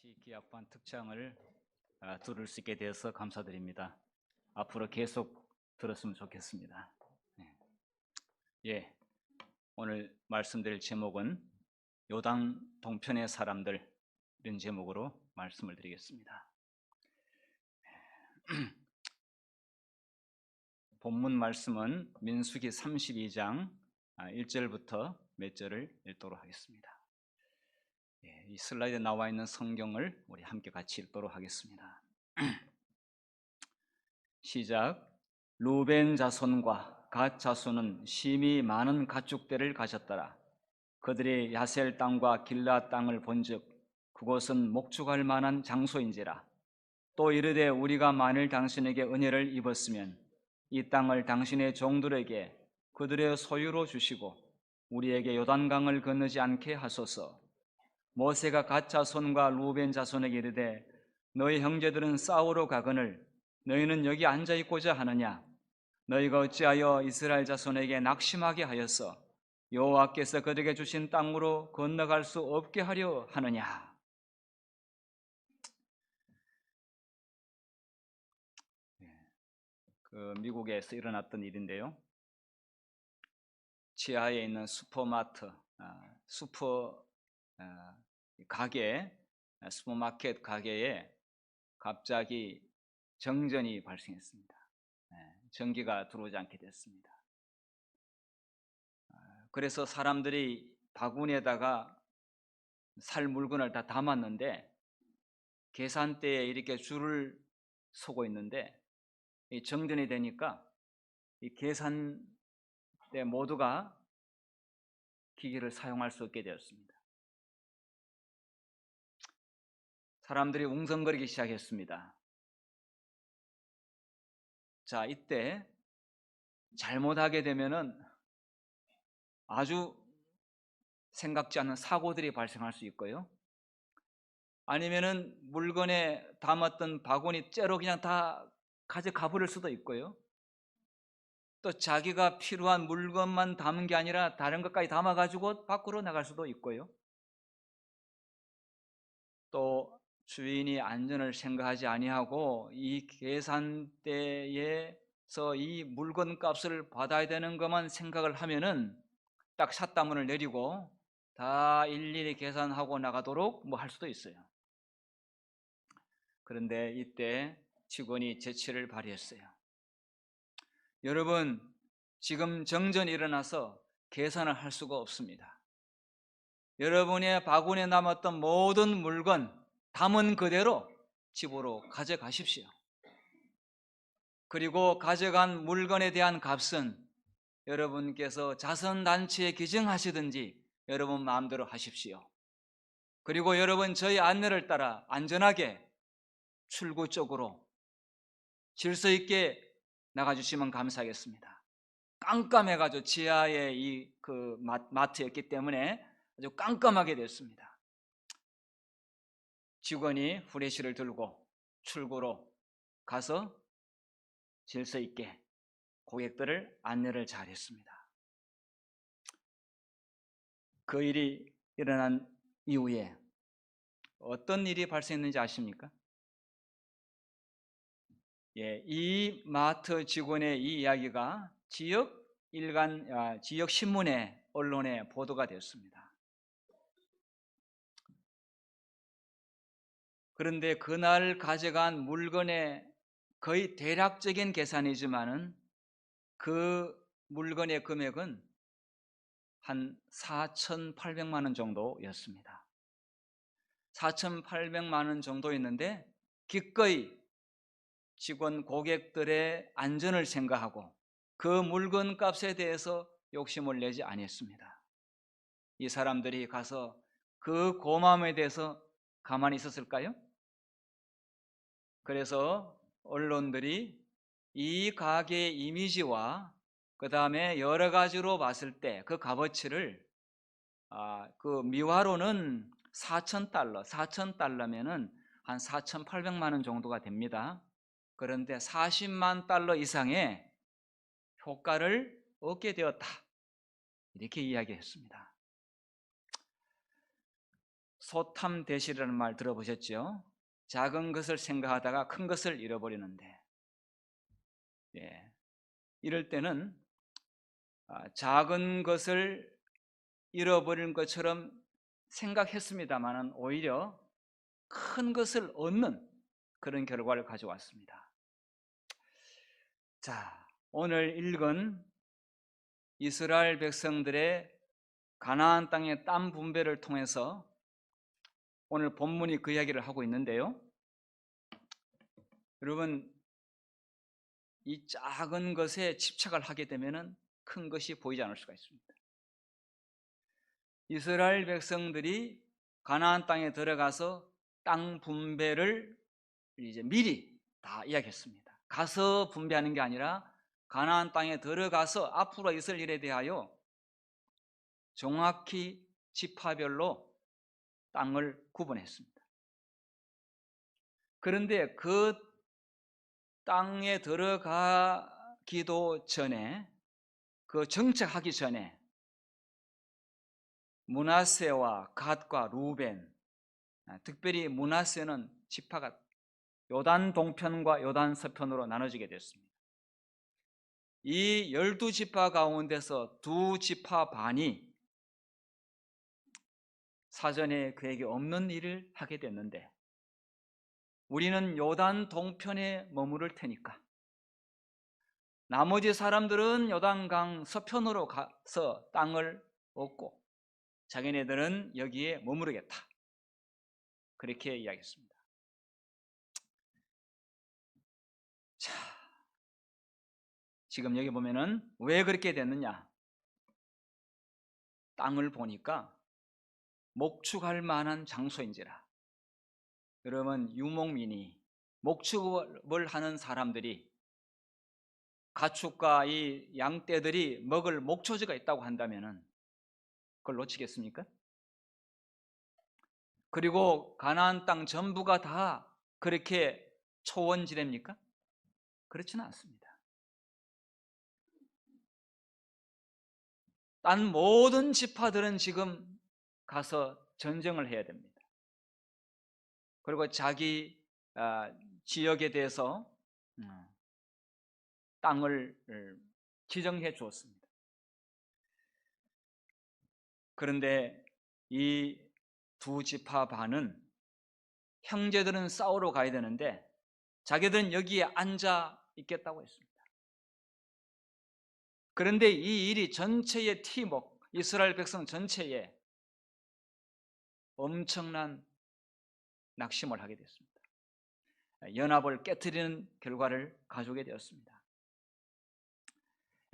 다시 기합반 특장을 들을 수 있게 되어서 감사드립니다. 앞으로 계속 들었으면 좋겠습니다. 오늘 말씀드릴 제목은 요단 동편의 사람들, 이런 제목으로 말씀을 드리겠습니다. 본문 말씀은 민수기 32장 1절부터 몇 절을 읽도록 하겠습니다. 이 슬라이드에 나와 있는 성경을 우리 함께 같이 읽도록 하겠습니다. 시작. 루벤 자손과 갓 자손은 심히 많은 가축대를 가졌더라. 그들이 야셀 땅과 길라 땅을 본즉 그곳은 목축할 만한 장소인지라. 또 이르되 우리가 만일 당신에게 은혜를 입었으면 이 땅을 당신의 종들에게 그들의 소유로 주시고 우리에게 요단강을 건너지 않게 하소서. 모세가 갓 자손과 루벤 자손에게 이르되 너희 형제들은 싸우러 가거늘 너희는 여기 앉아 있고자 하느냐? 너희가 어찌하여 이스라엘 자손에게 낙심하게 하여서 여호와께서 그들에게 주신 땅으로 건너갈 수 없게 하려 하느냐? 미국에서 일어났던 일인데요. 지하에 있는 슈퍼마트, 슈퍼마켓 가게에 갑자기 정전이 발생했습니다. 전기가 들어오지 않게 됐습니다. 그래서 사람들이 바구니에다가 살 물건을 다 담았는데 계산대에 이렇게 줄을 서고 있는데 이 정전이 되니까 이 계산대 모두가 기기를 사용할 수 없게 되었습니다. 사람들이 웅성거리기 시작했습니다. 자, 이때 잘못하게 되면은 아주 생각지 않은 사고들이 발생할 수 있고요. 아니면은 물건에 담았던 바구니 째로 그냥 다 가져가 버릴 수도 있고요. 또 자기가 필요한 물건만 담은 게 아니라 다른 것까지 담아가지고 밖으로 나갈 수도 있고요. 또 주인이 안전을 생각하지 아니하고 이 계산대에서 이 물건 값을 받아야 되는 것만 생각을 하면은 딱 샷다문을 내리고 다 일일이 계산하고 나가도록 할 수도 있어요. 그런데 이때 직원이 재치를 발휘했어요. 여러분, 지금 정전이 일어나서 계산을 할 수가 없습니다. 여러분의 바구니에 남았던 모든 물건 담은 그대로 집으로 가져가십시오. 그리고 가져간 물건에 대한 값은 여러분께서 자선단체에 기증하시든지 여러분 마음대로 하십시오. 그리고 여러분 저희 안내를 따라 안전하게 출구 쪽으로 질서 있게 나가주시면 감사하겠습니다. 깜깜해가지고 지하에 마트였기 때문에 아주 깜깜하게 됐습니다. 직원이 후레쉬를 들고 출구로 가서 질서 있게 고객들을 안내를 잘했습니다. 그 일이 일어난 이후에 어떤 일이 발생했는지 아십니까? 이 마트 직원의 이 이야기가 지역 신문에 언론에 보도가 됐습니다. 그런데 그날 가져간 물건의 거의 대략적인 계산이지만은 그 물건의 금액은 한 4,800만 원 정도였습니다. 4,800만 원 정도였는데 기꺼이 직원 고객들의 안전을 생각하고 그 물건 값에 대해서 욕심을 내지 않았습니다. 이 사람들이 가서 그 고마움에 대해서 가만히 있었을까요? 그래서 언론들이 이 가게의 이미지와 그 다음에 여러 가지로 봤을 때 그 값어치를 그 미화로는 4,000달러면은 한 4,800만 원 정도가 됩니다. 그런데 40만 달러 이상의 효과를 얻게 되었다, 이렇게 이야기했습니다. 소탐대실이라는 말 들어보셨죠? 작은 것을 생각하다가 큰 것을 잃어버리는데, 예, 이럴 때는 작은 것을 잃어버린 것처럼 생각했습니다마는 오히려 큰 것을 얻는 그런 결과를 가져왔습니다. 자, 오늘 읽은 이스라엘 백성들의 가나안 땅의 땅 분배를 통해서 오늘 본문이 그 이야기를 하고 있는데요. 여러분, 이 작은 것에 집착을 하게 되면 큰 것이 보이지 않을 수가 있습니다. 이스라엘 백성들이 가나안 땅에 들어가서 땅 분배를 이제 미리 다 이야기했습니다. 가서 분배하는 게 아니라 가나안 땅에 들어가서 앞으로 있을 일에 대하여 정확히 지파별로 땅을 구분했습니다. 그런데 그 땅에 들어가기도 전에, 그 정착하기 전에 므낫세와 갓과 루벤, 특별히 므낫세는 지파가 요단 동편과 요단 서편으로 나눠지게 됐습니다. 이 12지파 가운데서 2지파 반이 사전에 그에게 없는 일을 하게 됐는데, 우리는 요단 동편에 머무를 테니까 나머지 사람들은 요단강 서편으로 가서 땅을 얻고 자기네들은 여기에 머무르겠다, 그렇게 이야기했습니다. 자, 지금 여기 보면은 왜 그렇게 됐느냐, 땅을 보니까 목축할 만한 장소인지라. 여러분, 유목민이 목축을 하는 사람들이 가축과 이 양떼들이 먹을 목초지가 있다고 한다면은 그걸 놓치겠습니까? 그리고 가나안 땅 전부가 다 그렇게 초원지대입니까? 그렇지는 않습니다. 딴 모든 지파들은 지금 가서 전쟁을 해야 됩니다. 그리고 자기 지역에 대해서 땅을 지정해 주었습니다. 그런데 이 2지파 반은 형제들은 싸우러 가야 되는데 자기들은 여기에 앉아 있겠다고 했습니다. 그런데 이 일이 전체의 팀워크, 이스라엘 백성 전체에 엄청난 낙심을 하게 됐습니다. 연합을 깨트리는 결과를 가져오게 되었습니다.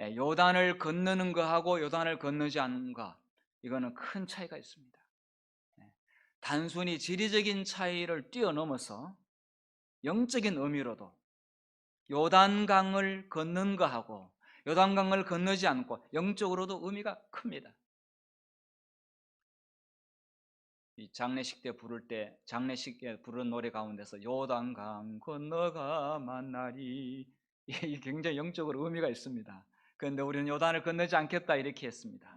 요단을 건너는 것하고 요단을 건너지 않는 것, 이거는 큰 차이가 있습니다. 단순히 지리적인 차이를 뛰어넘어서 영적인 의미로도 요단강을 걷는 것하고 요단강을 건너지 않고 영적으로도 의미가 큽니다. 이 장례식 때 부를 때 장례식에 부르는 노래 가운데서 요단강 건너가 만나리, 이 굉장히 영적으로 의미가 있습니다. 그런데 우리는 요단을 건너지 않겠다 이렇게 했습니다.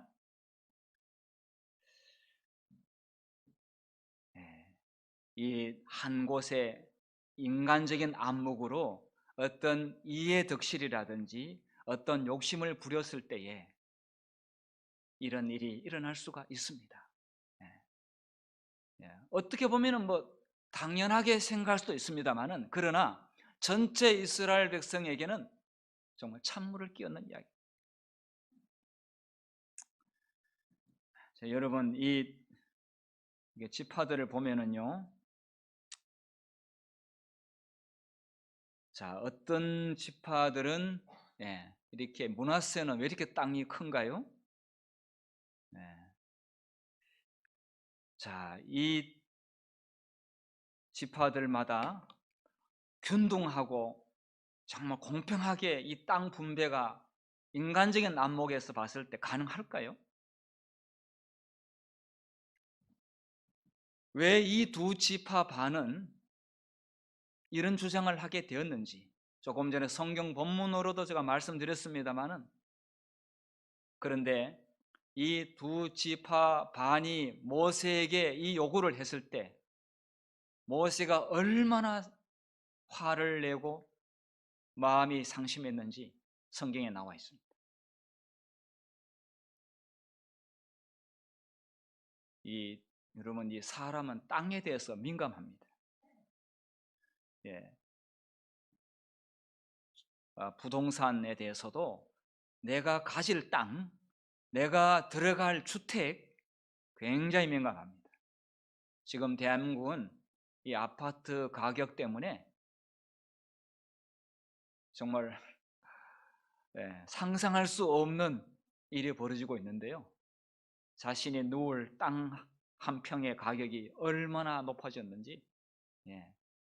이 한 곳에 인간적인 안목으로 어떤 이해득실이라든지 어떤 욕심을 부렸을 때에 이런 일이 일어날 수가 있습니다. 어떻게 보면은 당연하게 생각할 수도 있습니다만은, 그러나 전체 이스라엘 백성에게는 정말 찬물을 끼얹는 이야기. 자, 여러분, 이 지파들을 보면은요, 자, 어떤 지파들은 이렇게 므낫세는 왜 이렇게 땅이 큰가요? 자, 이 지파들마다 균등하고 정말 공평하게 이 땅 분배가 인간적인 안목에서 봤을 때 가능할까요? 왜 이 2지파 반은 이런 주장을 하게 되었는지 조금 전에 성경 본문으로도 제가 말씀드렸습니다만은, 그런데 이 두 지파 반이 모세에게 이 요구를 했을 때 모세가 얼마나 화를 내고 마음이 상심했는지 성경에 나와 있습니다. 여러분, 이 사람은 땅에 대해서 민감합니다. 예, 부동산에 대해서도 내가 가질 땅, 내가 들어갈 주택 굉장히 민감합니다. 지금 대한민국은 이 아파트 가격 때문에 정말 상상할 수 없는 일이 벌어지고 있는데요. 자신이 누울 땅 한 평의 가격이 얼마나 높아졌는지,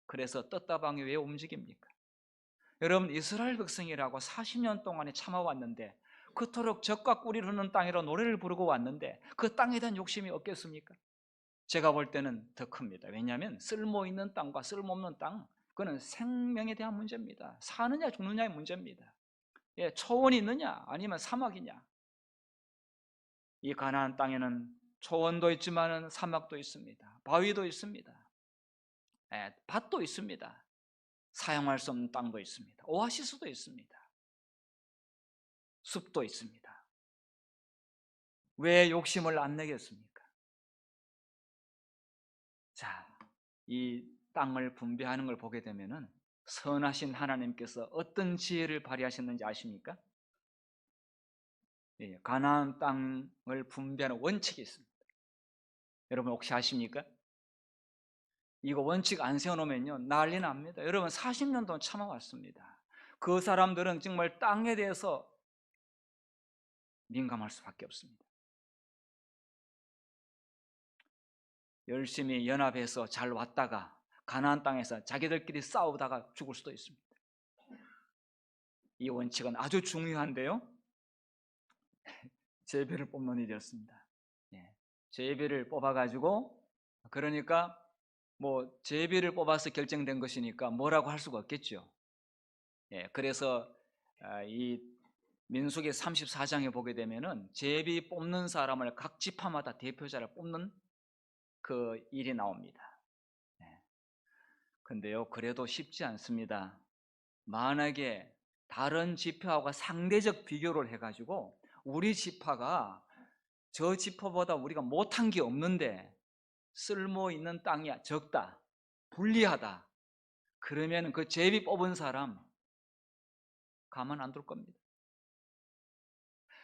그래서 떴다방이 왜 움직입니까? 여러분, 이스라엘 백성이라고 40년 동안에 참아왔는데, 그토록 젖과 꿀이 흐르는 땅이라 노래를 부르고 왔는데 그 땅에 대한 욕심이 없겠습니까? 제가 볼 때는 더 큽니다. 왜냐하면 쓸모있는 땅과 쓸모없는 땅, 그거는 생명에 대한 문제입니다. 사느냐 죽느냐의 문제입니다. 초원이 있느냐 아니면 사막이냐. 이 가나안 땅에는 초원도 있지만 사막도 있습니다. 바위도 있습니다. 밭도 있습니다. 사용할 수 없는 땅도 있습니다. 오아시스도 있습니다. 숲도 있습니다. 왜 욕심을 안 내겠습니까? 자, 이 땅을 분배하는 걸 보게 되면은 선하신 하나님께서 어떤 지혜를 발휘하셨는지 아십니까? 가나안 땅을 분배하는 원칙이 있습니다. 여러분 혹시 아십니까? 이거 원칙 안 세워놓으면요 난리 납니다. 여러분 40년 동안 참아왔습니다. 그 사람들은 정말 땅에 대해서 민감할 수밖에 없습니다. 열심히 연합해서 잘 왔다가 가나안 땅에서 자기들끼리 싸우다가 죽을 수도 있습니다. 이 원칙은 아주 중요한데요, 제비를 뽑는 일이었습니다. 제비를 뽑아가지고, 그러니까 뭐 제비를 뽑아서 결정된 것이니까 뭐라고 할 수가 없겠죠. 그래서 이 민수기 34장에 보게 되면은 제비 뽑는 사람을 각 지파마다 대표자를 뽑는 그 일이 나옵니다. 근데요, 그래도 쉽지 않습니다. 만약에 다른 지파하고 상대적 비교를 해가지고 우리 지파가 저 지파보다 우리가 못한 게 없는데 쓸모 있는 땅이 적다, 불리하다, 그러면 그 제비 뽑은 사람 가만 안 둘 겁니다.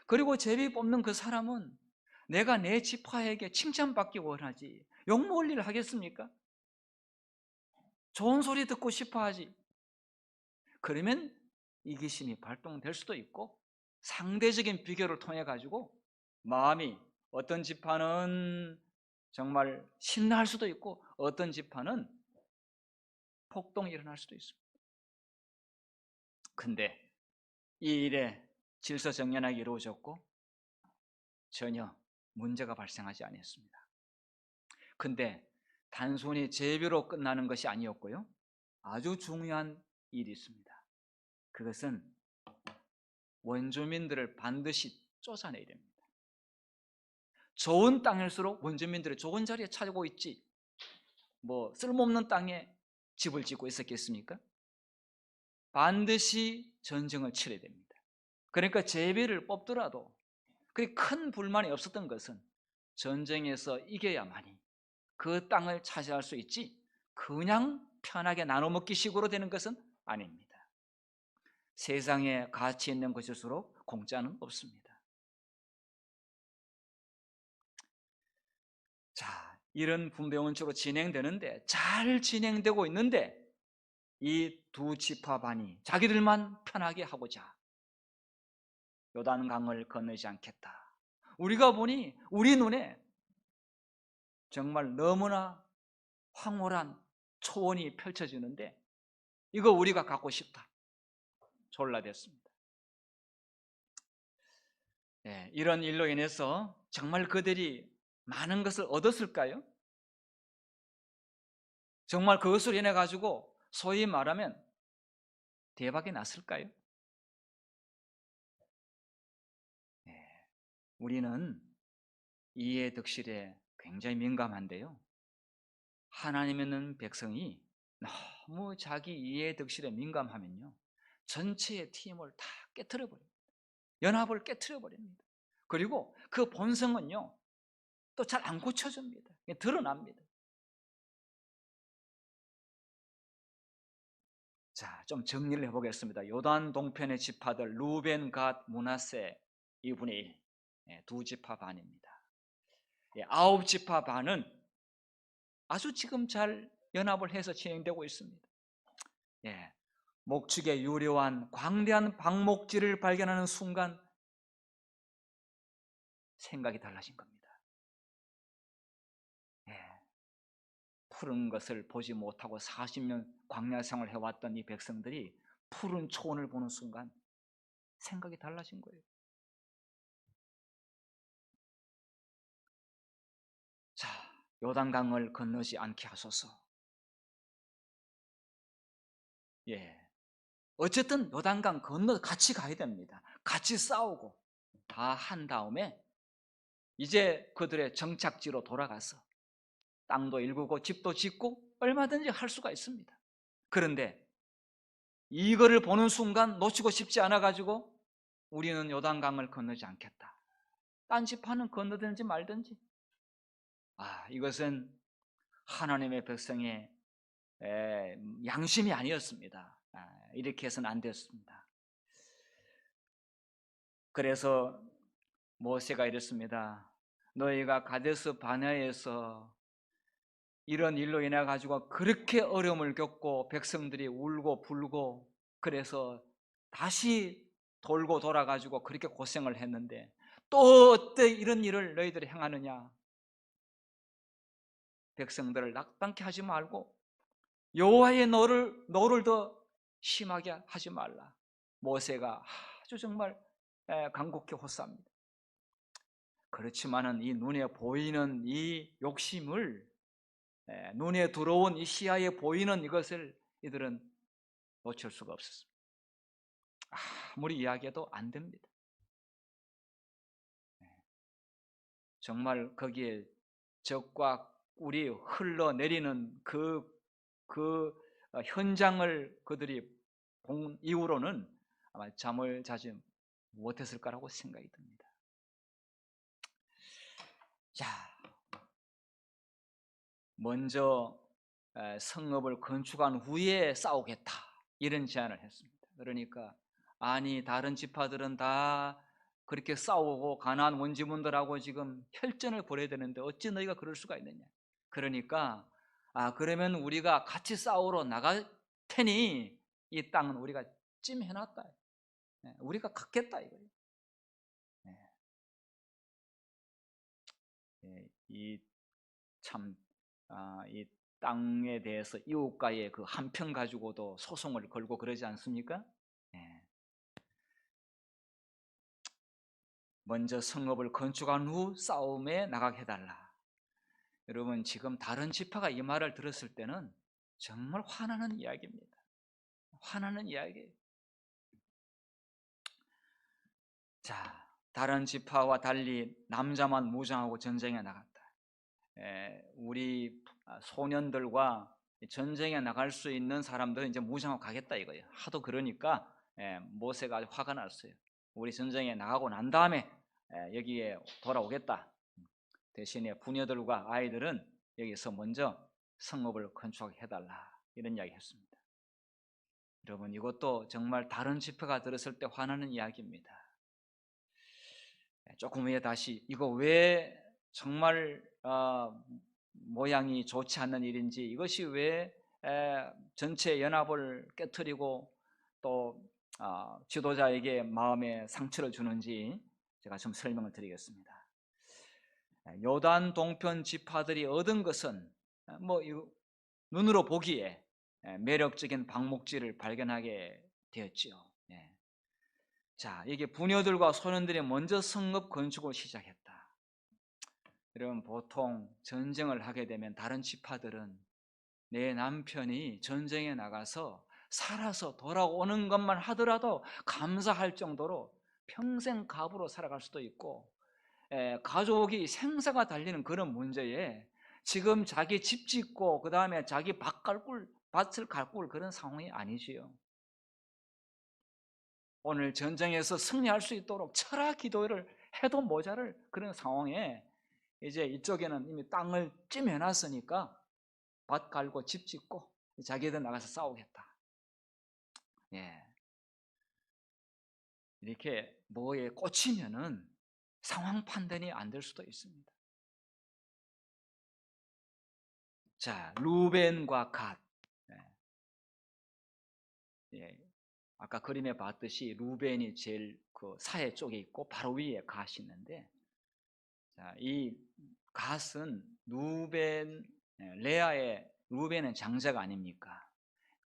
그리고 제비 뽑는 그 사람은 내가 내 지파에게 칭찬받기 원하지 욕먹을 일을 하겠습니까? 좋은 소리 듣고 싶어 하지. 그러면 이기심이 발동될 수도 있고 상대적인 비교를 통해 가지고 마음이, 어떤 지파는 정말 신나할 수도 있고 어떤 지파는 폭동이 일어날 수도 있습니다. 근데 이 일에 질서정연하게 이루어졌고 전혀 문제가 발생하지 않았습니다. 근데 단순히 제비로 끝나는 것이 아니었고요, 아주 중요한 일이 있습니다. 그것은 원주민들을 반드시 쫓아내야 됩니다. 좋은 땅일수록 원주민들이 좋은 자리에 차고 있지 뭐 쓸모없는 땅에 집을 짓고 있었겠습니까? 반드시 전쟁을 치러야 됩니다. 그러니까 제비를 뽑더라도 그렇게 큰 불만이 없었던 것은 전쟁에서 이겨야만이 그 땅을 차지할 수 있지 그냥 편하게 나눠 먹기 식으로 되는 것은 아닙니다. 세상에 가치 있는 것일수록 공짜는 없습니다. 자, 이런 분배 원칙으로 진행되는데, 잘 진행되고 있는데 이 두 지파반이 자기들만 편하게 하고자 요단강을 건너지 않겠다. 우리가 보니 우리 눈에 정말 너무나 황홀한 초원이 펼쳐지는데 이거 우리가 갖고 싶다, 졸라댔습니다. 이런 일로 인해서 정말 그들이 많은 것을 얻었을까요? 정말 그것으로 인해 가지고 소위 말하면 대박이 났을까요? 우리는 이해 득실에 굉장히 민감한데요. 하나님 있는 백성이 너무 자기 이해 득실에 민감하면요, 전체의 팀을 다 깨트려 버립니다. 연합을 깨트려 버립니다. 그리고 그 본성은요, 또 잘 안 고쳐집니다. 드러납니다. 자, 좀 정리를 해보겠습니다. 요단 동편의 지파들 루벤, 갓, 므낫세 2분의 1, 두 지파 반입니다. 9지파 반은 아주 지금 잘 연합을 해서 진행되고 있습니다. 목축의 유려한 광대한 방목지를 발견하는 순간 생각이 달라진 겁니다. 푸른 것을 보지 못하고 40년 광야 생활을 해왔던 이 백성들이 푸른 초원을 보는 순간 생각이 달라진 거예요. 자, 요단강을 건너지 않게 하소서. 어쨌든 요단강 건너 같이 가야 됩니다. 같이 싸우고 다 한 다음에 이제 그들의 정착지로 돌아가서 땅도 일구고 집도 짓고 얼마든지 할 수가 있습니다. 그런데 이거를 보는 순간 놓치고 싶지 않아 가지고 우리는 요단강을 건너지 않겠다. 딴 지파는 건너든지 말든지. 이것은 하나님의 백성의 양심이 아니었습니다. 이렇게 해서는 안 됐습니다. 그래서 모세가 이랬습니다. 너희가 가데스 바네아에서 이런 일로 인해 가지고 그렇게 어려움을 겪고 백성들이 울고 불고 그래서 다시 돌고 돌아 가지고 그렇게 고생을 했는데 또 어때 이런 일을 너희들이 행하느냐. 백성들을 낙담케 하지 말고 여호와의 노를 더 심하게 하지 말라. 모세가 아주 정말 간곡히 호소합니다. 그렇지만은 이 눈에 보이는 이 욕심을, 눈에 들어온 이 시야에 보이는 이것을 이들은 놓칠 수가 없었습니다. 아무리 이야기해도 안 됩니다. 정말 거기에 적과 꿀이 흘러내리는 그 현장을 그들이 본 이후로는 아마 잠을 자지 못했을 거라고 생각이 듭니다. 자, 먼저 성읍을 건축한 후에 싸우겠다 이런 제안을 했습니다. 그러니까 아니 다른 지파들은 다 그렇게 싸우고 가나안 원지문들하고 지금 혈전을 벌여야 되는데 어찌 너희가 그럴 수가 있느냐. 그러니까 그러면 우리가 같이 싸우러 나갈 테니 이 땅은 우리가 찜해놨다. 우리가 갖겠다 이거예요. 이참 이 땅에 대해서 이웃과의 그 한편 가지고도 소송을 걸고 그러지 않습니까? 먼저 성읍을 건축한 후 싸움에 나가게 해달라. 여러분 지금 다른 지파가 이 말을 들었을 때는 정말 화나는 이야기입니다. 화나는 이야기예요. 자, 다른 지파와 달리 남자만 무장하고 전쟁에 나갔다. 우리 소년들과 전쟁에 나갈 수 있는 사람들은 이제 무장하고 가겠다 이거예요. 하도 그러니까 모세가 아주 화가 났어요. 우리 전쟁에 나가고 난 다음에 여기에 돌아오겠다. 대신에 부녀들과 아이들은 여기서 먼저 성읍을 건축해달라 이런 이야기 했습니다. 여러분 이것도 정말 다른 지파가 들었을 때 화나는 이야기입니다. 조금 후에 다시 이거 왜 정말 모양이 좋지 않는 일인지, 이것이 왜 전체 연합을 깨트리고 또 지도자에게 마음에 상처를 주는지 제가 좀 설명을 드리겠습니다. 요단 동편 지파들이 얻은 것은 눈으로 보기에 매력적인 방목지를 발견하게 되었지요. 자, 이게 부녀들과 소년들이 먼저 성읍 건축을 시작했다. 여러분 보통 전쟁을 하게 되면 다른 지파들은 내 남편이 전쟁에 나가서 살아서 돌아오는 것만 하더라도 감사할 정도로 평생 갑으로 살아갈 수도 있고 가족이 생사가 달리는 그런 문제에 지금 자기 집 짓고 그 다음에 자기 밭을 가꿀 그런 상황이 아니지요. 오늘 전쟁에서 승리할 수 있도록 철학 기도를 해도 모자랄 그런 상황에 이제 이쪽에는 이미 땅을 찜해놨으니까 밭 갈고 집 짓고 자기들 나가서 싸우겠다. 예. 이렇게 뭐에 꽂히면은 상황 판단이 안 될 수도 있습니다. 자, 루벤과 갓. 예. 예. 아까 그림에 봤듯이 루벤이 제일 그 사해 쪽에 있고 바로 위에 갓이 있는데, 자, 이 갓은 레아의 루벤은 장자가 아닙니까?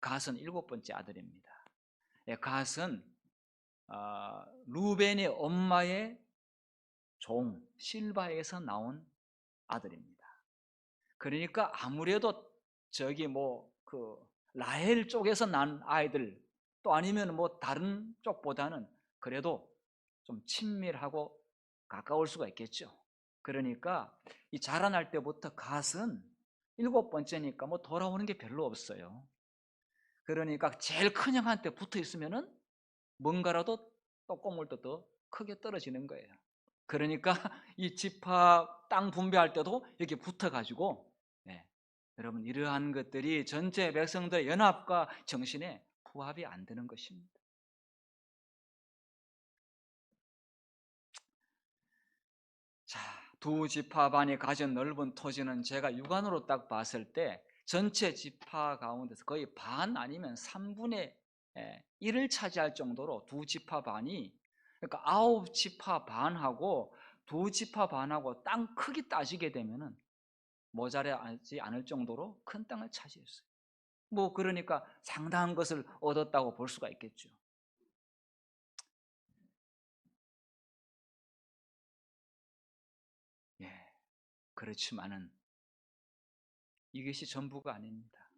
갓은 7번째 아들입니다. 예, 갓은 루벤의 엄마의 종 실바에서 나온 아들입니다. 그러니까 아무래도 저기 그 라헬 쪽에서 난 아이들 또 아니면 다른 쪽보다는 그래도 좀 친밀하고 가까울 수가 있겠죠. 그러니까 이 자라날 때부터 갓은 7번째니까 돌아오는 게 별로 없어요. 그러니까 제일 큰 형한테 붙어 있으면은 뭔가라도 떡고물도 더 크게 떨어지는 거예요. 그러니까 이 지파 땅 분배할 때도 이렇게 붙어가지고, 네, 여러분 이러한 것들이 전체 백성들의 연합과 정신에 부합이 안 되는 것입니다. 자, 두 지파반이 가진 넓은 토지는 제가 육안으로 딱 봤을 때 전체 지파 가운데서 거의 반 아니면 3분의 1을 차지할 정도로 두 지파반이, 그러니까 9지파 반하고 두 지파 반하고 땅 크기 따지게 되면은 모자라지 않을 정도로 큰 땅을 차지했어요. 그러니까 상당한 것을 얻었다고 볼 수가 있겠죠. 예, 그렇지만은 이것이 전부가 아닙니다.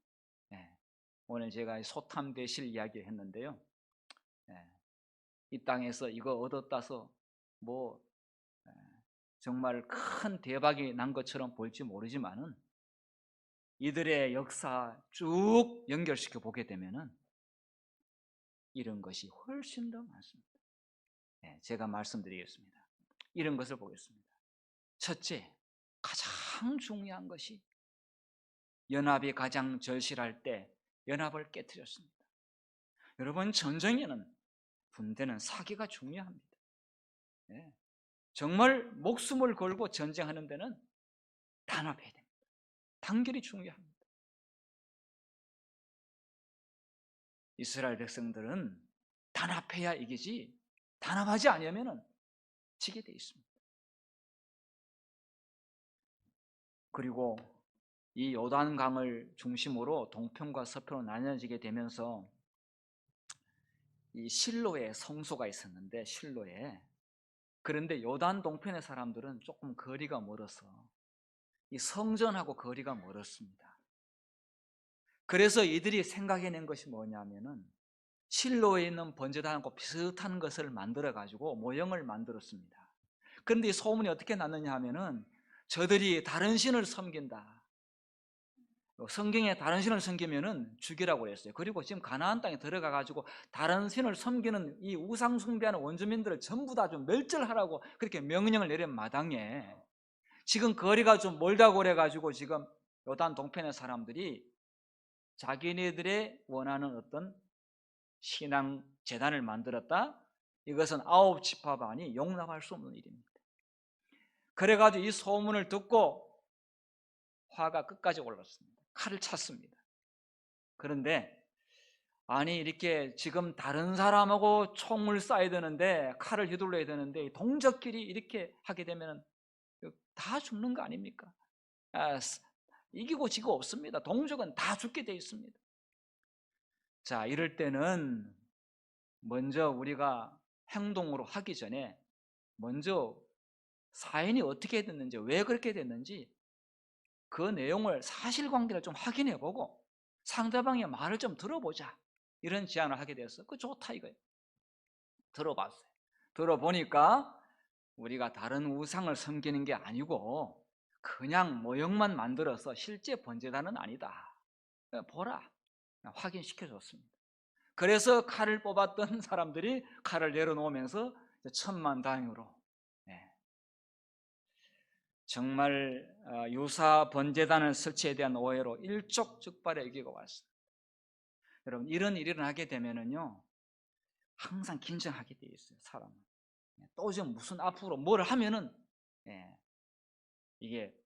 예, 오늘 제가 소탐대실 이야기를 했는데요. 예, 이 땅에서 이거 얻었다서 뭐 예, 정말 큰 대박이 난 것처럼 보일지 모르지만은 이들의 역사 쭉 연결시켜 보게 되면은 이런 것이 훨씬 더 많습니다. 예, 제가 말씀드리겠습니다. 이런 것을 보겠습니다. 첫째, 가장 중요한 것이 연합이 가장 절실할 때 연합을 깨뜨렸습니다. 여러분, 전쟁에는 군대는 사기가 중요합니다. 예, 정말 목숨을 걸고 전쟁하는 데는 단합해야 됩니다. 단결이 중요합니다. 이스라엘 백성들은 단합해야 이기지 단합하지 않으면 지게 돼 있습니다. 그리고 이 요단강을 중심으로 동편과 서편으로 나뉘어지게 되면서 이 실로에 성소가 있었는데, 실로에, 그런데 요단 동편의 사람들은 조금 거리가 멀어서 이 성전하고 거리가 멀었습니다. 그래서 이들이 생각해낸 것이 뭐냐면은 실로에 있는 번제단하고 비슷한 것을 만들어 가지고 모형을 만들었습니다. 그런데 이 소문이 어떻게 났느냐 하면은 저들이 다른 신을 섬긴다, 성경에 다른 신을 섬기면은 죽이라고 그랬어요. 그리고 지금 가나안 땅에 들어가 가지고 다른 신을 섬기는 이 우상 숭배하는 원주민들을 전부 다 좀 멸절하라고 그렇게 명령을 내린 마당에 지금 거리가 좀 멀다고 그래 가지고 지금 요단 동편의 사람들이 자기네들의 원하는 어떤 신앙 재단을 만들었다. 이것은 9지파반이 용납할 수 없는 일입니다. 그래가지고 이 소문을 듣고 화가 끝까지 올랐습니다. 칼을 찼습니다. 그런데 아니 이렇게 지금 다른 사람하고 총을 쏴야 되는데, 칼을 휘둘러야 되는데 동족끼리 이렇게 하게 되면 다 죽는 거 아닙니까? 이기고 지고 없습니다. 동족은 다 죽게 돼 있습니다. 자, 이럴 때는 먼저 우리가 행동으로 하기 전에 먼저 사인이 어떻게 됐는지, 왜 그렇게 됐는지 그 내용을, 사실관계를 좀 확인해 보고 상대방의 말을 좀 들어보자, 이런 제안을 하게 되었어요. 그 좋다 이거예요. 들어봤어요. 들어보니까 우리가 다른 우상을 섬기는 게 아니고 그냥 모형만 만들어서 실제 번제단은 아니다. 보라. 확인시켜 줬습니다. 그래서 칼을 뽑았던 사람들이 칼을 내려놓으면서 천만다행으로 정말 유사 번제단을 설치에 대한 오해로 일촉즉발의 위기가 왔습니다. 여러분, 이런 일이 일어나게 되면은요 항상 긴장하게 돼 있어요. 사람은 또 좀 무슨 앞으로 뭘 하면은 이게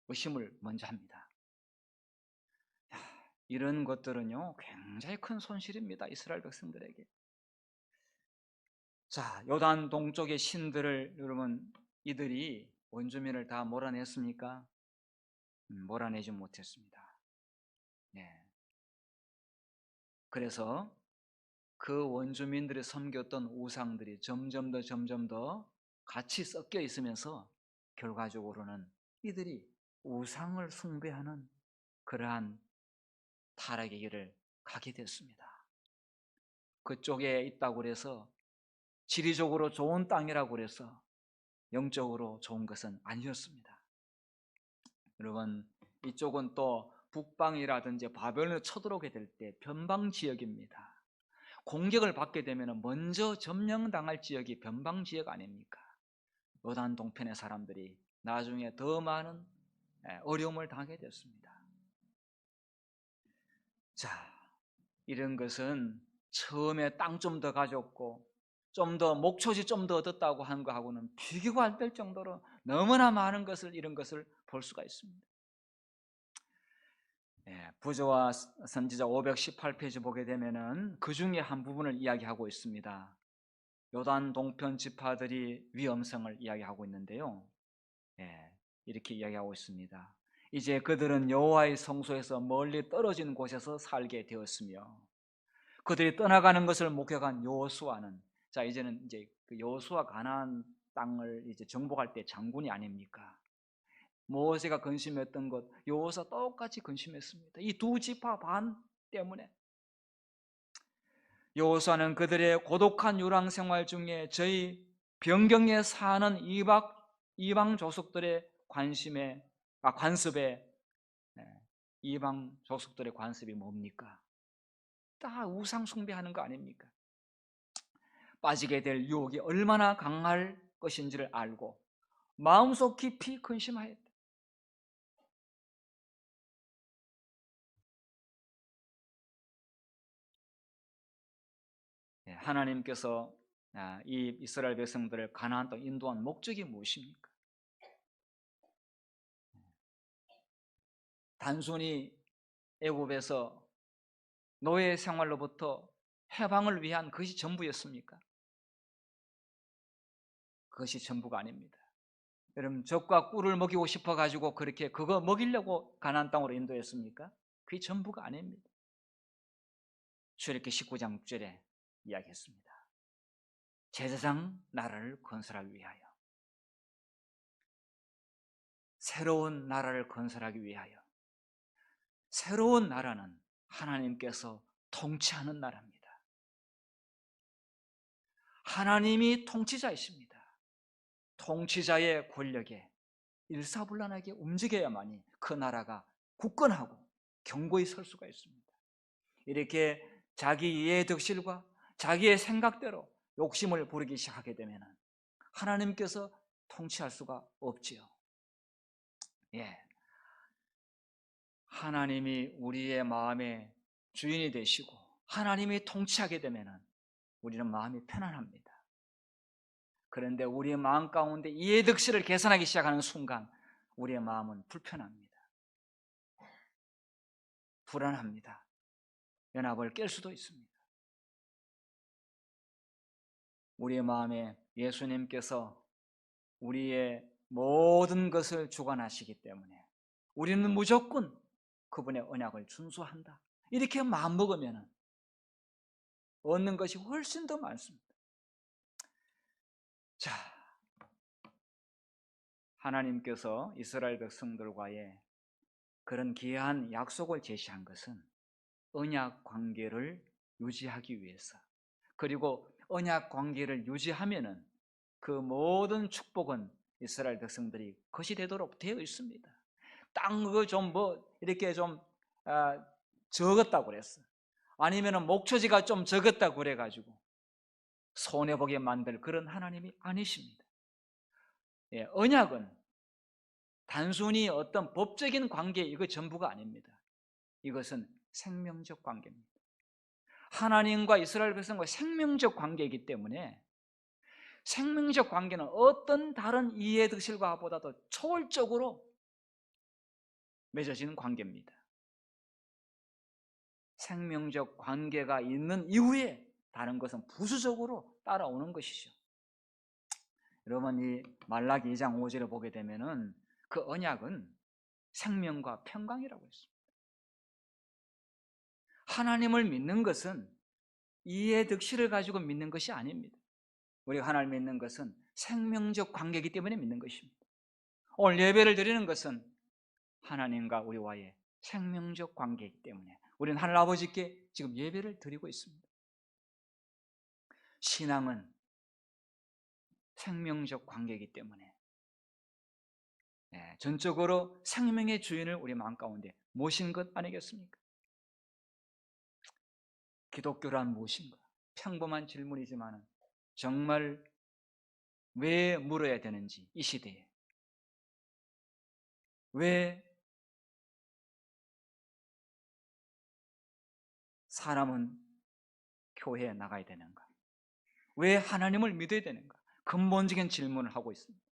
의심을 먼저 합니다. 이런 것들은요 굉장히 큰 손실입니다. 이스라엘 백성들에게. 자, 요단 동쪽의 신들을 여러분 이들이 원주민을 다 몰아냈습니까? 몰아내지 못했습니다. 그래서 그 원주민들이 섬겼던 우상들이 점점 더 같이 섞여 있으면서 결과적으로는 이들이 우상을 숭배하는 그러한 타락의 길을 가게 됐습니다. 그쪽에 있다고 그래서 지리적으로 좋은 땅이라고 그래서 영적으로 좋은 것은 아니었습니다. 여러분, 이쪽은 또 북방이라든지 바벨론에 쳐들어오게 될 때 변방 지역입니다. 공격을 받게 되면 먼저 점령당할 지역이 변방 지역 아닙니까? 요단 동편의 사람들이 나중에 더 많은 어려움을 당하게 됐습니다. 자, 이런 것은 처음에 땅 좀 더 가졌고 좀 더 목초지 좀 더 얻었다고 하는 거하고는 비교가 안 될 정도로 너무나 많은 것을 이런 것을 볼 수가 있습니다. 부조와 선지자 518페이지 보게 되면은 그 중에 한 부분을 이야기하고 있습니다. 요단 동편 지파들이 위험성을 이야기하고 있는데요. 이렇게 이야기하고 있습니다. 이제 그들은 여호와의 성소에서 멀리 떨어진 곳에서 살게 되었으며 그들이 떠나가는 것을 목격한 여호수아는, 자, 이제는 이제 그 여호수아 가나안 땅을 이제 정복할 때 장군이 아닙니까? 모세가 근심했던 것 여호수아 똑같이 근심했습니다. 이 두 지파 반 때문에. 여호수아는 그들의 고독한 유랑 생활 중에 저희 변경에 사는 이방 족속들의 관습에 이방 족속들의 관습이 뭡니까? 다 우상 숭배하는 거 아닙니까? 빠지게 될 유혹이 얼마나 강할 것인지를 알고 마음속 깊이 근심하였다. 하나님께서 이 이스라엘 백성들을 가나안 땅 인도한 목적이 무엇입니까? 단순히 애굽에서 노예 생활로부터 해방을 위한 것이 전부였습니까? 그것이 전부가 아닙니다. 여러분, 젖과 꿀을 먹이고 싶어 가지고 그렇게 그거 먹이려고 가나안 땅으로 인도했습니까? 그게 전부가 아닙니다. 출애굽기 19장 6절에 이야기했습니다. 제사장 나라를 건설하기 위하여, 새로운 나라를 건설하기 위하여. 새로운 나라는 하나님께서 통치하는 나라입니다. 하나님이 통치자이십니다. 통치자의 권력에 일사불란하게 움직여야만이 그 나라가 굳건하고 견고히 설 수가 있습니다. 이렇게 자기 이해 득실과 자기의 생각대로 욕심을 부리기 시작하게 되면 하나님께서 통치할 수가 없지요. 하나님이 우리의 마음의 주인이 되시고 하나님이 통치하게 되면 우리는 마음이 편안합니다. 그런데 우리의 마음 가운데 이해득실을 계산하기 시작하는 순간 우리의 마음은 불편합니다. 불안합니다. 연합을 깰 수도 있습니다. 우리의 마음에 예수님께서 우리의 모든 것을 주관하시기 때문에 우리는 무조건 그분의 언약을 준수한다. 이렇게 마음먹으면 얻는 것이 훨씬 더 많습니다. 자, 하나님께서 이스라엘 백성들과의 그런 귀한 약속을 제시한 것은 언약 관계를 유지하기 위해서, 그리고 언약 관계를 유지하면은 그 모든 축복은 이스라엘 백성들이 것이 되도록 되어 있습니다. 땅 그거 좀 이렇게 좀 적었다고 그랬어. 아니면은 목초지가 좀 적었다고 그래가지고 손해보게 만들 그런 하나님이 아니십니다. 예, 언약은 단순히 어떤 법적인 관계 이거 전부가 아닙니다. 이것은 생명적 관계입니다. 하나님과 이스라엘 백성과 생명적 관계이기 때문에 생명적 관계는 어떤 다른 이해 득실과보다도 초월적으로 맺어지는 관계입니다. 생명적 관계가 있는 이후에 다른 것은 부수적으로 따라오는 것이죠. 여러분 이 말라기 2장 5절을 보게 되면은 그 언약은 생명과 평강이라고 했습니다. 하나님을 믿는 것은 이해 득실을 가지고 믿는 것이 아닙니다. 우리가 하나님을 믿는 것은 생명적 관계이기 때문에 믿는 것입니다. 오늘 예배를 드리는 것은 하나님과 우리와의 생명적 관계이기 때문에 우리는 하늘 아버지께 지금 예배를 드리고 있습니다. 신앙은 생명적 관계이기 때문에 전적으로 생명의 주인을 우리 마음 가운데 모신 것 아니겠습니까? 기독교란 무엇인가? 평범한 질문이지만 정말 왜 물어야 되는지, 이 시대에 왜 사람은 교회에 나가야 되는가? 왜 하나님을 믿어야 되는가? 근본적인 질문을 하고 있습니다.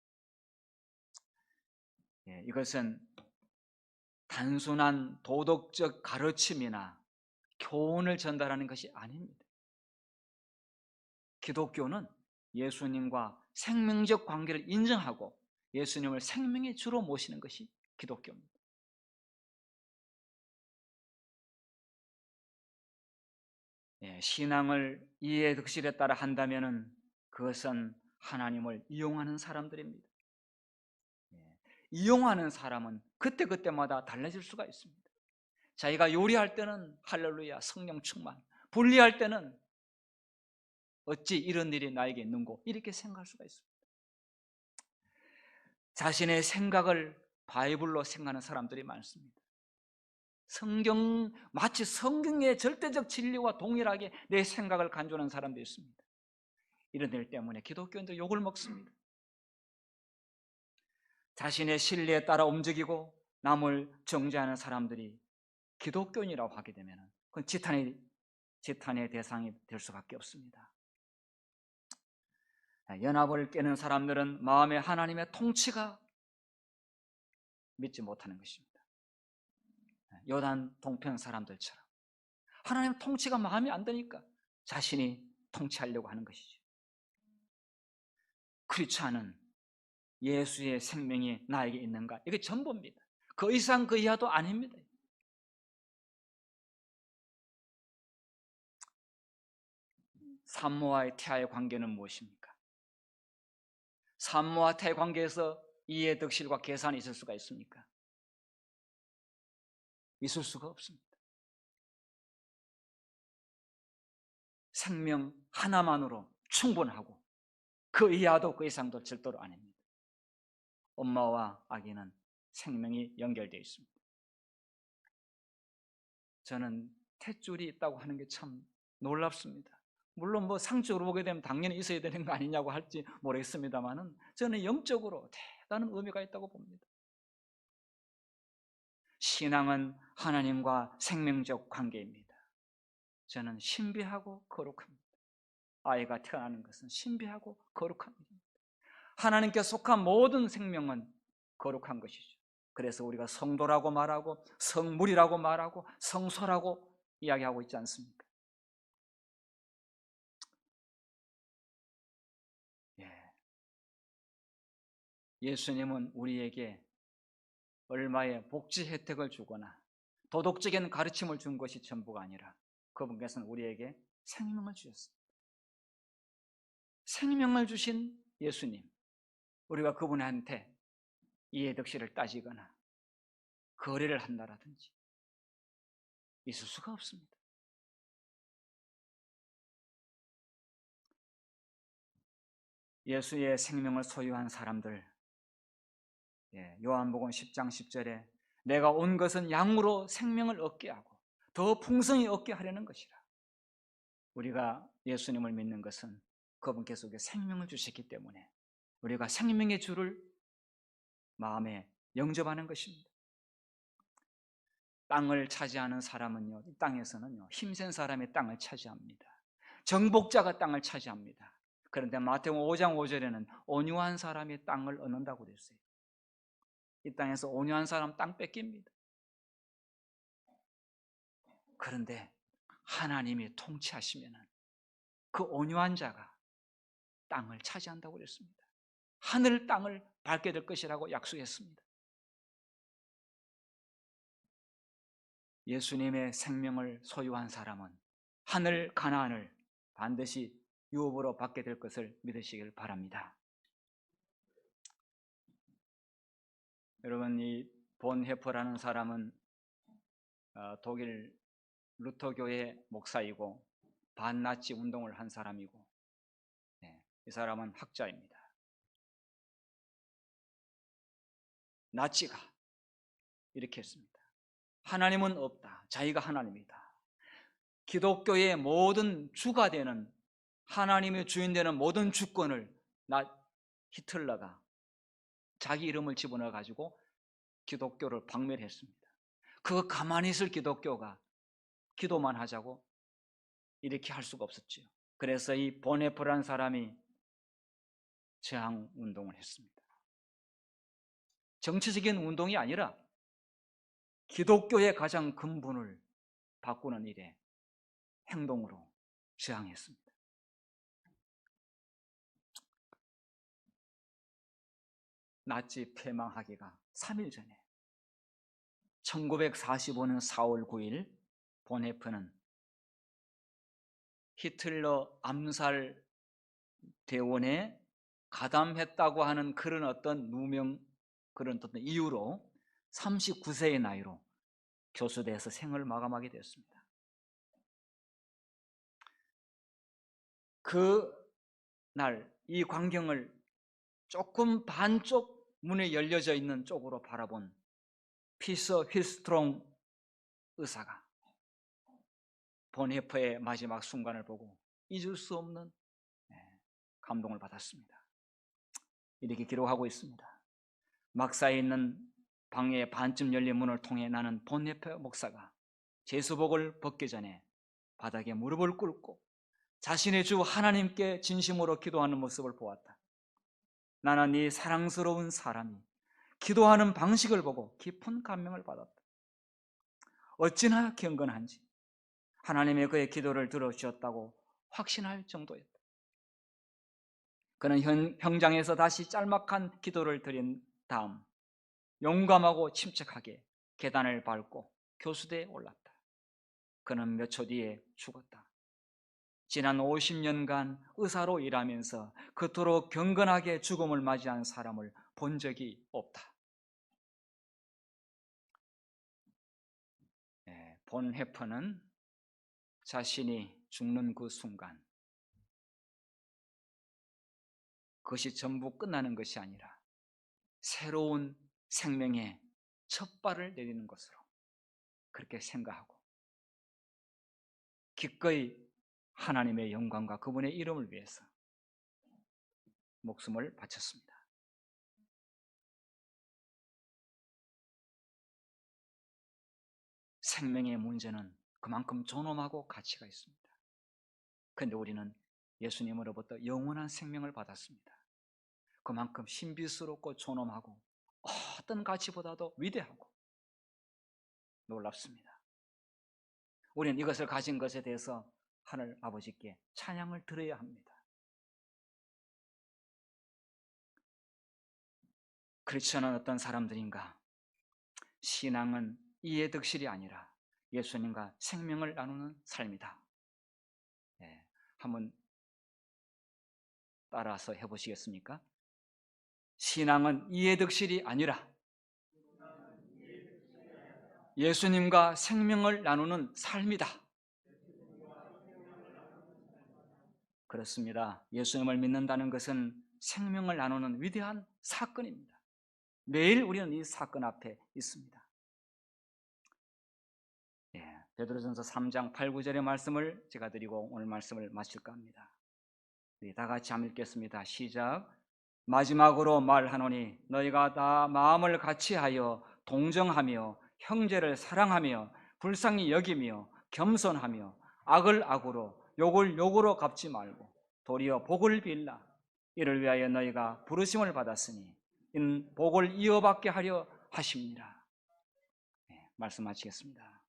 이것은 단순한 도덕적 가르침이나 교훈을 전달하는 것이 아닙니다. 기독교는 예수님과 생명적 관계를 인정하고 예수님을 생명의 주로 모시는 것이 기독교입니다. 신앙을 이해 득실에 따라 한다면 그것은 하나님을 이용하는 사람들입니다. 이용하는 사람은 그때그때마다 달라질 수가 있습니다. 자기가 요리할 때는 할렐루야 성령 충만, 분리할 때는 어찌 이런 일이 나에게 있는고 이렇게 생각할 수가 있습니다. 자신의 생각을 바이블로 생각하는 사람들이 많습니다. 마치 성경의 절대적 진리와 동일하게 내 생각을 간주하는 사람도 있습니다. 이런 일 때문에 기독교인들 욕을 먹습니다. 자신의 신뢰에 따라 움직이고 남을 정죄하는 사람들이 기독교인이라고 하게 되면 그건 지탄의 대상이 될 수밖에 없습니다. 연합을 깨는 사람들은 마음에 하나님의 통치가 믿지 못하는 것입니다. 요단 동편 사람들처럼 하나님의 통치가 마음에 안 드니까 자신이 통치하려고 하는 것이죠. 그렇지 않은 예수의 생명이 나에게 있는가? 이게 전부입니다. 그 이상 그 이하도 아닙니다. 산모와의 태아의 관계는 무엇입니까? 산모와 태아의 관계에서 이해 득실과 계산이 있을 수가 있습니까? 있을 수가 없습니다. 생명 하나만으로 충분하고 그 이하도 그 이상도 절대로 아닙니다. 엄마와 아기는 생명이 연결되어 있습니다. 저는 탯줄이 있다고 하는 게 참 놀랍습니다. 물론 상적으로 보게 되면 당연히 있어야 되는 거 아니냐고 할지 모르겠습니다만은 저는 영적으로 대단한 의미가 있다고 봅니다. 신앙은 하나님과 생명적 관계입니다. 저는 신비하고 거룩합니다. 아이가 태어나는 것은 신비하고 거룩합니다. 하나님께 속한 모든 생명은 거룩한 것이죠. 그래서 우리가 성도라고 말하고 성물이라고 말하고 성소라고 이야기하고 있지 않습니까? 예수님은 우리에게 얼마의 복지 혜택을 주거나 도덕적인 가르침을 준 것이 전부가 아니라 그분께서는 우리에게 생명을 주셨습니다. 생명을 주신 예수님, 우리가 그분한테 이해득실을 따지거나 거래를 한다라든지 있을 수가 없습니다. 예수의 생명을 소유한 사람들, 요한복음 10장 10절에 내가 온 것은 양으로 생명을 얻게 하고 더 풍성히 얻게 하려는 것이라. 우리가 예수님을 믿는 것은 그분께서 우리에게 생명을 주셨기 때문에 우리가 생명의 주를 마음에 영접하는 것입니다. 땅을 차지하는 사람은요, 이 땅에서는요, 힘센 사람이 땅을 차지합니다. 정복자가 땅을 차지합니다. 그런데 마태복음 5장 5절에는 온유한 사람이 땅을 얻는다고 되어 있어요. 이 땅에서 온유한 사람 땅 뺏깁니다. 그런데 하나님이 통치하시면 그 온유한 자가 땅을 차지한다고 그랬습니다. 하늘 땅을 밟게 될 것이라고 약속했습니다. 예수님의 생명을 소유한 사람은 하늘 가나안을 반드시 유업으로 받게 될 것을 믿으시길 바랍니다. 여러분, 이 본헤퍼라는 사람은 독일 루터교의 목사이고 반나치 운동을 한 사람이고, 이 사람은 학자입니다. 나치가 이렇게 했습니다. 하나님은 없다. 자기가 하나님이다. 기독교의 모든 주가 되는, 하나님의 주인 되는 모든 주권을 히틀러가 자기 이름을 집어넣어 가지고 기독교를 박멸했습니다. 그거 가만히 있을 기독교가 기도만 하자고 이렇게 할 수가 없었죠. 그래서 이 본헤퍼라는 사람이 저항 운동을 했습니다. 정치적인 운동이 아니라 기독교의 가장 근본을 바꾸는 일에 행동으로 저항했습니다. 나치 폐망하기가 3일 전에 1945년 4월 9일 본헤퍼는 히틀러 암살 대원에 가담했다고 하는 그런 어떤 누명, 그런 어떤 이유로 39세의 나이로 교수대에서 생을 마감하게 되었습니다. 그 날 이 광경을 조금 반쪽 문이 열려져 있는 쪽으로 바라본 피서 힐스트롱 의사가 본헤퍼의 마지막 순간을 보고 잊을 수 없는 감동을 받았습니다. 이렇게 기록하고 있습니다. 막사에 있는 방의 반쯤 열린 문을 통해 나는 본헤퍼 목사가 제수복을 벗기 전에 바닥에 무릎을 꿇고 자신의 주 하나님께 진심으로 기도하는 모습을 보았다. 나는 이 사랑스러운 사람이 기도하는 방식을 보고 깊은 감명을 받았다. 어찌나 경건한지 하나님의 그의 기도를 들어주셨다고 확신할 정도였다. 그는 형장에서 다시 짤막한 기도를 드린 다음 용감하고 침착하게 계단을 밟고 교수대에 올랐다. 그는 몇 초 뒤에 죽었다. 지난 50년간 의사로 일하면서 그토록 경건하게 죽음을 맞이한 사람을 본 적이 없다. 본헤퍼는 자신이 죽는 그 순간, 그것이 전부 끝나는 것이 아니라 새로운 생명의 첫 발을 내리는 것으로 그렇게 생각하고 기꺼이 하나님의 영광과 그분의 이름을 위해서 목숨을 바쳤습니다. 생명의 문제는 그만큼 존엄하고 가치가 있습니다. 그런데 우리는 예수님으로부터 영원한 생명을 받았습니다. 그만큼 신비스럽고 존엄하고 어떤 가치보다도 위대하고 놀랍습니다. 우리는 이것을 가진 것에 대해서 하늘 아버지께 찬양을 드려야 합니다. 그렇지 않은 어떤 사람들인가? 신앙은 이해득실이 아니라 예수님과 생명을 나누는 삶이다. 한번 따라서 해보시겠습니까? 신앙은 이해득실이 아니라 예수님과 생명을 나누는 삶이다. 그렇습니다. 예수님을 믿는다는 것은 생명을 나누는 위대한 사건입니다. 매일 우리는 이 사건 앞에 있습니다. 베드로전서 3장 8, 9절의 말씀을 제가 드리고 오늘 말씀을 마칠까 합니다. 우리 다 같이 한번 읽겠습니다. 시작. 마지막으로 말하노니 너희가 다 마음을 같이하여 동정하며 형제를 사랑하며 불쌍히 여기며 겸손하며 악을 악으로 욕을 욕으로 갚지 말고 도리어 복을 빌라. 이를 위하여 너희가 부르심을 받았으니 이는 복을 이어받게 하려 하십니다. 말씀 마치겠습니다.